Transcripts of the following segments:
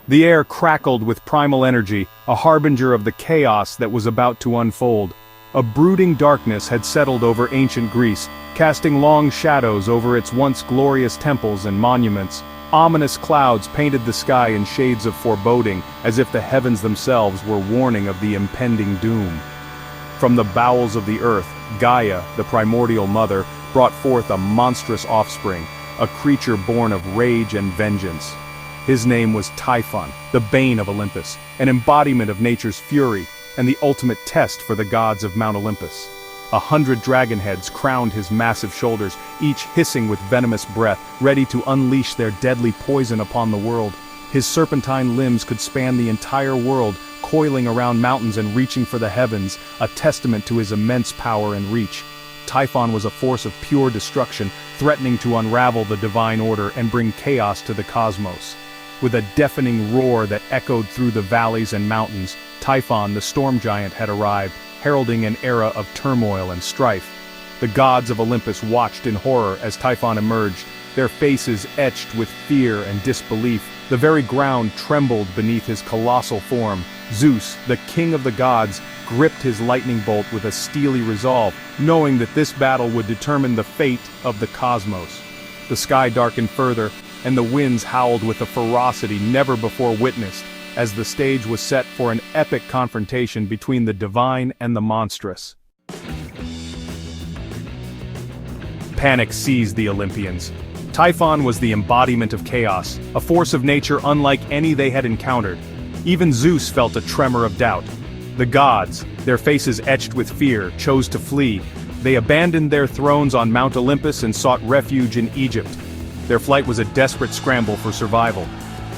The air crackled with primal energy, a harbinger of the chaos that was about to unfold. A brooding darkness had settled over ancient Greece, casting long shadows over its once glorious temples and monuments. Ominous clouds painted the sky in shades of foreboding, as if the heavens themselves were warning of the impending doom. From the bowels of the earth, Gaia, the primordial mother, brought forth a monstrous offspring, a creature born of rage and vengeance. His name was Typhon, the bane of Olympus, an embodiment of nature's fury, and the ultimate test for the gods of Mount Olympus. 100 dragon heads crowned his massive shoulders, each hissing with venomous breath, ready to unleash their deadly poison upon the world. His serpentine limbs could span the entire world, coiling around mountains and reaching for the heavens, a testament to his immense power and reach. Typhon was a force of pure destruction, threatening to unravel the divine order and bring chaos to the cosmos. With a deafening roar that echoed through the valleys and mountains, Typhon, the storm giant, had arrived, heralding an era of turmoil and strife. The gods of Olympus watched in horror as Typhon emerged, their faces etched with fear and disbelief. The very ground trembled beneath his colossal form. Zeus, the king of the gods, gripped his lightning bolt with a steely resolve, knowing that this battle would determine the fate of the cosmos. The sky darkened further, and the winds howled with a ferocity never before witnessed, as the stage was set for an epic confrontation between the divine and the monstrous. Panic seized the Olympians. Typhon was the embodiment of chaos, a force of nature unlike any they had encountered. Even Zeus felt a tremor of doubt. The gods, their faces etched with fear, chose to flee. They abandoned their thrones on Mount Olympus and sought refuge in Egypt. Their flight was a desperate scramble for survival.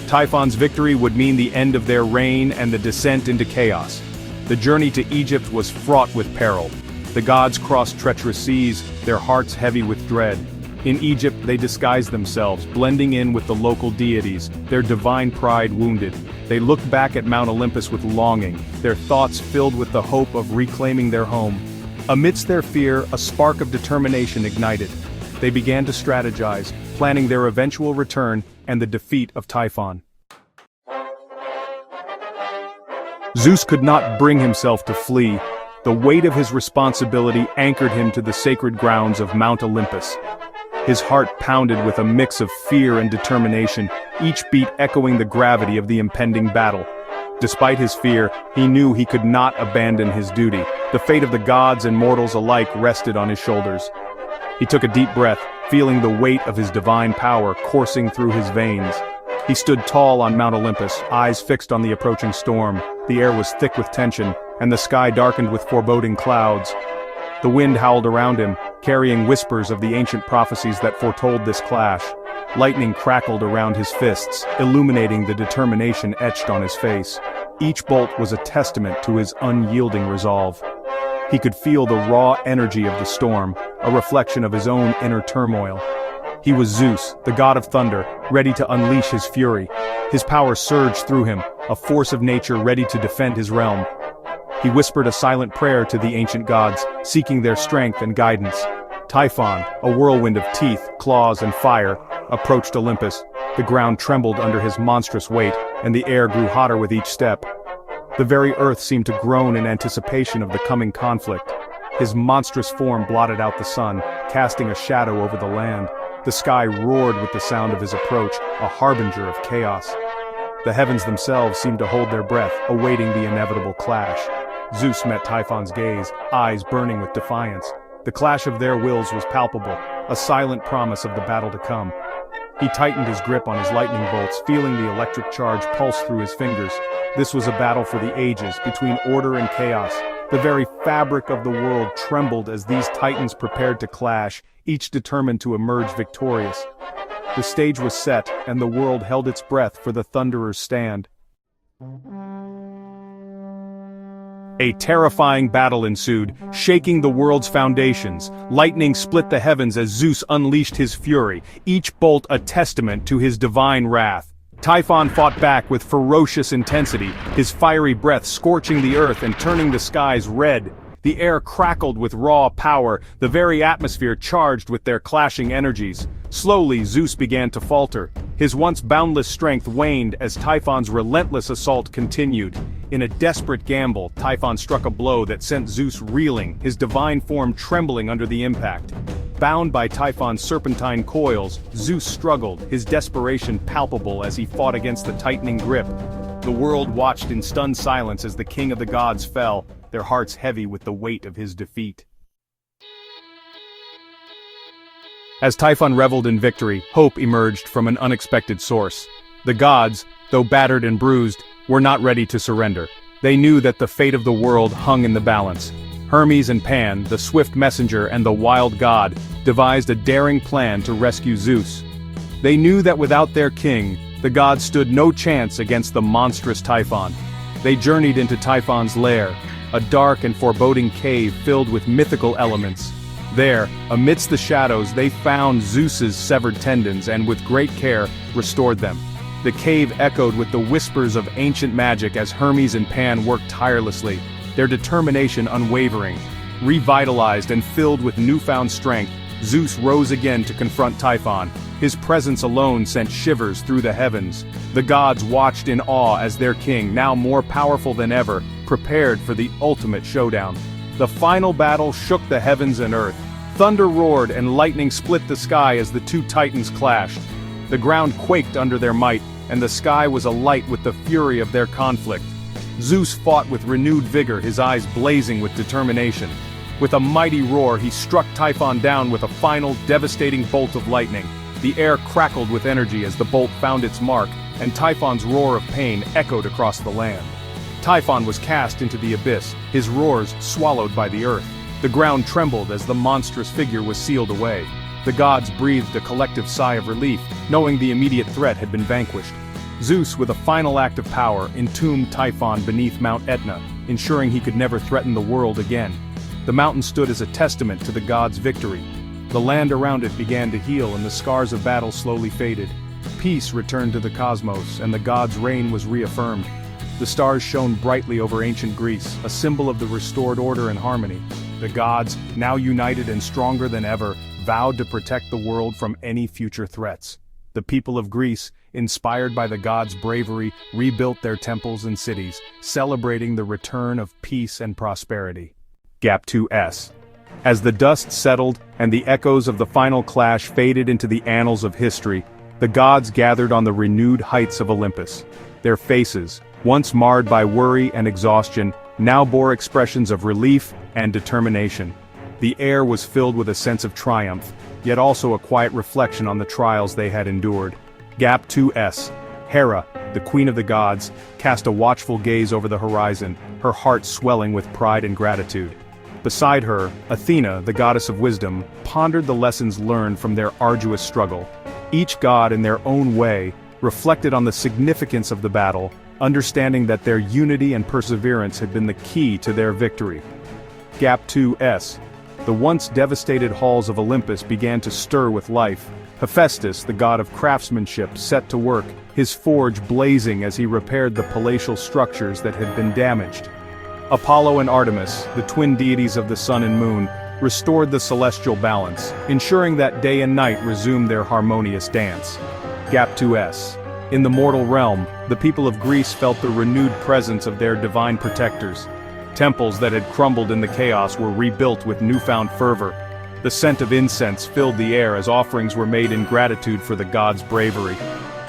Typhon's victory would mean the end of their reign and the descent into chaos. The journey to Egypt was fraught with peril. The gods crossed treacherous seas, their hearts heavy with dread. In Egypt they disguised themselves, blending in with the local deities, their divine pride wounded. They looked back at Mount Olympus with longing, their thoughts filled with the hope of reclaiming their home. Amidst their fear, a spark of determination ignited. They began to strategize, planning their eventual return and the defeat of Typhon. Zeus could not bring himself to flee. The weight of his responsibility anchored him to the sacred grounds of Mount Olympus. His heart pounded with a mix of fear and determination, each beat echoing the gravity of the impending battle. Despite his fear, he knew he could not abandon his duty. The fate of the gods and mortals alike rested on his shoulders. He took a deep breath, feeling the weight of his divine power coursing through his veins. He stood tall on Mount Olympus, eyes fixed on the approaching storm. The air was thick with tension, and the sky darkened with foreboding clouds. The wind howled around him, carrying whispers of the ancient prophecies that foretold this clash. Lightning crackled around his fists, illuminating the determination etched on his face. Each bolt was a testament to his unyielding resolve. He could feel the raw energy of the storm, a reflection of his own inner turmoil. He was Zeus, the god of thunder, ready to unleash his fury. His power surged through him, a force of nature ready to defend his realm. He whispered a silent prayer to the ancient gods, seeking their strength and guidance. Typhon, a whirlwind of teeth, claws, and fire, approached Olympus. The ground trembled under his monstrous weight, and the air grew hotter with each step. The very earth seemed to groan in anticipation of the coming conflict. His monstrous form blotted out the sun, casting a shadow over the land. The sky roared with the sound of his approach, a harbinger of chaos. The heavens themselves seemed to hold their breath, awaiting the inevitable clash. Zeus met Typhon's gaze, eyes burning with defiance. The clash of their wills was palpable, a silent promise of the battle to come. He tightened his grip on his lightning bolts, feeling the electric charge pulse through his fingers. This was a battle for the ages, between order and chaos. The very fabric of the world trembled as these titans prepared to clash, each determined to emerge victorious. The stage was set, and the world held its breath for the Thunderer's stand. A terrifying battle ensued, shaking the world's foundations. Lightning split the heavens as Zeus unleashed his fury, each bolt a testament to his divine wrath. Typhon fought back with ferocious intensity, his fiery breath scorching the earth and turning the skies red. The air crackled with raw power, the very atmosphere charged with their clashing energies. Slowly, Zeus began to falter. His once boundless strength waned as Typhon's relentless assault continued. In a desperate gamble, Typhon struck a blow that sent Zeus reeling, his divine form trembling under the impact. Bound by Typhon's serpentine coils, Zeus struggled, his desperation palpable as he fought against the tightening grip. The world watched in stunned silence as the king of the gods fell, their hearts heavy with the weight of his defeat. As Typhon reveled in victory, hope emerged from an unexpected source. The gods, though battered and bruised, were not ready to surrender. They knew that the fate of the world hung in the balance. Hermes and Pan, the swift messenger and the wild god, devised a daring plan to rescue Zeus. They knew that without their king, the gods stood no chance against the monstrous Typhon. They journeyed into Typhon's lair, a dark and foreboding cave filled with mythical elements. There, amidst the shadows, they found Zeus's severed tendons and with great care, restored them. The cave echoed with the whispers of ancient magic as Hermes and Pan worked tirelessly, their determination unwavering. Revitalized and filled with newfound strength, Zeus rose again to confront Typhon. His presence alone sent shivers through the heavens. The gods watched in awe as their king, now more powerful than ever, prepared for the ultimate showdown. The final battle shook the heavens and earth. Thunder roared and lightning split the sky as the two titans clashed. The ground quaked under their might, and the sky was alight with the fury of their conflict. Zeus fought with renewed vigor, his eyes blazing with determination. With a mighty roar, he struck Typhon down with a final, devastating bolt of lightning. The air crackled with energy as the bolt found its mark, and Typhon's roar of pain echoed across the land. Typhon was cast into the abyss, his roars swallowed by the earth. The ground trembled as the monstrous figure was sealed away. The gods breathed a collective sigh of relief, knowing the immediate threat had been vanquished. Zeus, with a final act of power, entombed Typhon beneath Mount Etna, ensuring he could never threaten the world again. The mountain stood as a testament to the gods' victory. The land around it began to heal and the scars of battle slowly faded. Peace returned to the cosmos and the gods' reign was reaffirmed. The stars shone brightly over ancient Greece, a symbol of the restored order and harmony. The gods, now united and stronger than ever, vowed to protect the world from any future threats. The people of Greece, inspired by the gods' bravery, rebuilt their temples and cities, celebrating the return of peace and prosperity. Gap 2S. As the dust settled and the echoes of the final clash faded into the annals of history, the gods gathered on the renewed heights of Olympus. Their faces, once marred by worry and exhaustion, now bore expressions of relief and determination. The air was filled with a sense of triumph, yet also a quiet reflection on the trials they had endured. Gap 2S. Hera, the queen of the gods, cast a watchful gaze over the horizon, her heart swelling with pride and gratitude. Beside her, Athena, the goddess of wisdom, pondered the lessons learned from their arduous struggle. Each god in their own way reflected on the significance of the battle, understanding that their unity and perseverance had been the key to their victory. Gap 2S. The once devastated halls of Olympus began to stir with life. Hephaestus, the god of craftsmanship, set to work, his forge blazing as he repaired the palatial structures that had been damaged. Apollo and Artemis, the twin deities of the sun and moon, restored the celestial balance, ensuring that day and night resumed their harmonious dance. Gap 2S. In the mortal realm, the people of Greece felt the renewed presence of their divine protectors. Temples that had crumbled in the chaos were rebuilt with newfound fervor. The scent of incense filled the air as offerings were made in gratitude for the gods' bravery.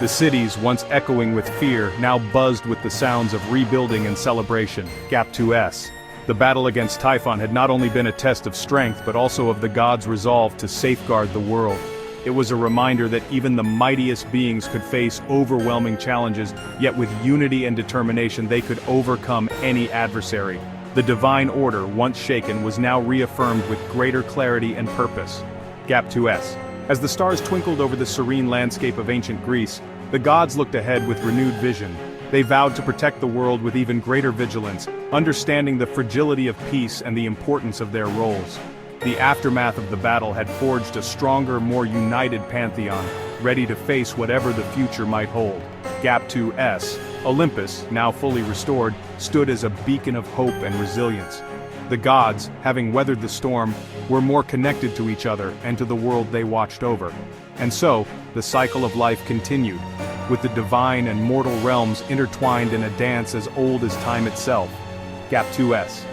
The cities, once echoing with fear, now buzzed with the sounds of rebuilding and celebration. Gap 2S. The battle against Typhon had not only been a test of strength but also of the gods' resolve to safeguard the world. It was a reminder that even the mightiest beings could face overwhelming challenges, yet with unity and determination they could overcome any adversary. The divine order, once shaken, was now reaffirmed with greater clarity and purpose. Gap 2S. As the stars twinkled over the serene landscape of ancient Greece, the gods looked ahead with renewed vision. They vowed to protect the world with even greater vigilance, understanding the fragility of peace and the importance of their roles. The aftermath of the battle had forged a stronger, more united pantheon, ready to face whatever the future might hold. Gap 2S. Olympus, now fully restored, stood as a beacon of hope and resilience. The gods, having weathered the storm, were more connected to each other and to the world they watched over. And so, the cycle of life continued, with the divine and mortal realms intertwined in a dance as old as time itself. Gap 2S.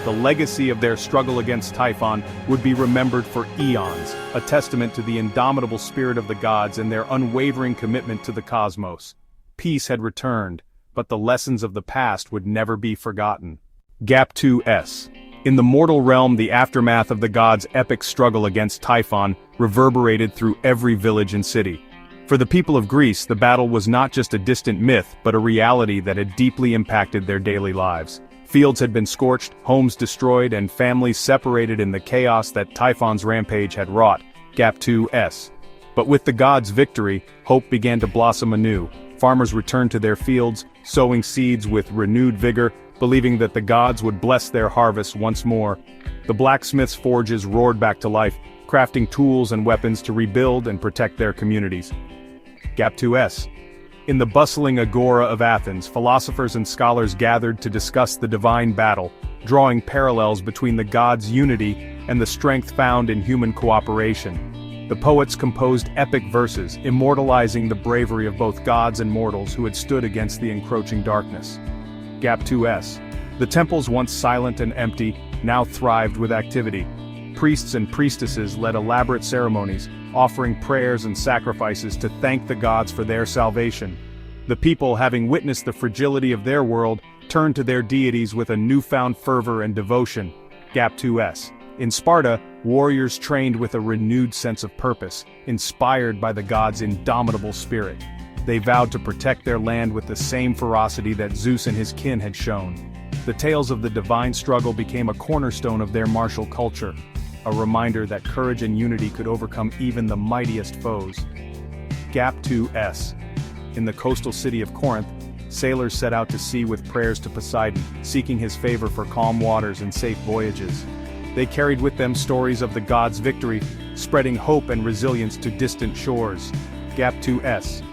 The legacy of their struggle against Typhon would be remembered for eons, a testament to the indomitable spirit of the gods and their unwavering commitment to the cosmos. Peace had returned, but the lessons of the past would never be forgotten. Gap 2S. In the mortal realm, the aftermath of the gods' epic struggle against Typhon reverberated through every village and city. For the people of Greece, the battle was not just a distant myth, but a reality that had deeply impacted their daily lives. Fields had been scorched, homes destroyed, and families separated in the chaos that Typhon's rampage had wrought. Gap 2S. But with the gods' victory, hope began to blossom anew. Farmers returned to their fields, sowing seeds with renewed vigor, believing that the gods would bless their harvest once more. The blacksmiths' forges roared back to life, crafting tools and weapons to rebuild and protect their communities. Gap 2S. In the bustling agora of Athens, philosophers and scholars gathered to discuss the divine battle, drawing parallels between the gods' unity and the strength found in human cooperation. The poets composed epic verses, immortalizing the bravery of both gods and mortals who had stood against the encroaching darkness. Gap 2S. The temples, once silent and empty, now thrived with activity. Priests and priestesses led elaborate ceremonies, offering prayers and sacrifices to thank the gods for their salvation. The people, having witnessed the fragility of their world, turned to their deities with a newfound fervor and devotion. Gap 2S. In Sparta, warriors trained with a renewed sense of purpose, inspired by the gods' indomitable spirit. They vowed to protect their land with the same ferocity that Zeus and his kin had shown. The tales of the divine struggle became a cornerstone of their martial culture, a reminder that courage and unity could overcome even the mightiest foes. Gap 2S. In the coastal city of Corinth, sailors set out to sea with prayers to Poseidon, seeking his favor for calm waters and safe voyages. They carried with them stories of the gods' victory, spreading hope and resilience to distant shores. Gap 2S.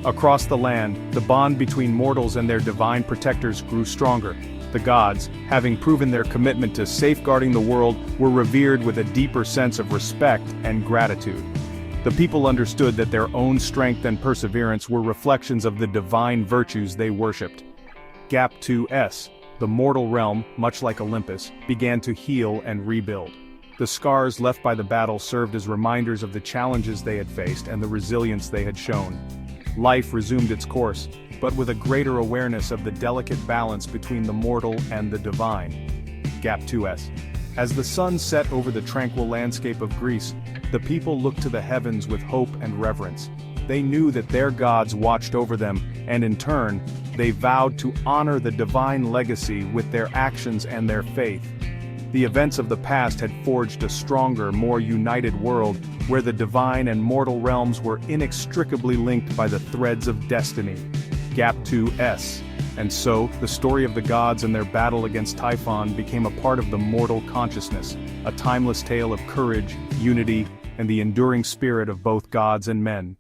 Across the land, the bond between mortals and their divine protectors grew stronger. The gods, having proven their commitment to safeguarding the world, were revered with a deeper sense of respect and gratitude. The people understood that their own strength and perseverance were reflections of the divine virtues they worshipped. Gap 2S. The mortal realm, much like Olympus, began to heal and rebuild. The scars left by the battle served as reminders of the challenges they had faced and the resilience they had shown. Life resumed its course, but with a greater awareness of the delicate balance between the mortal and the divine. Gap 2S. As the sun set over the tranquil landscape of Greece, the people looked to the heavens with hope and reverence. They knew that their gods watched over them, and in turn, they vowed to honor the divine legacy with their actions and their faith. The events of the past had forged a stronger, more united world, where the divine and mortal realms were inextricably linked by the threads of destiny. Gap 2S. And so, the story of the gods and their battle against Typhon became a part of the mortal consciousness, a timeless tale of courage, unity, and the enduring spirit of both gods and men.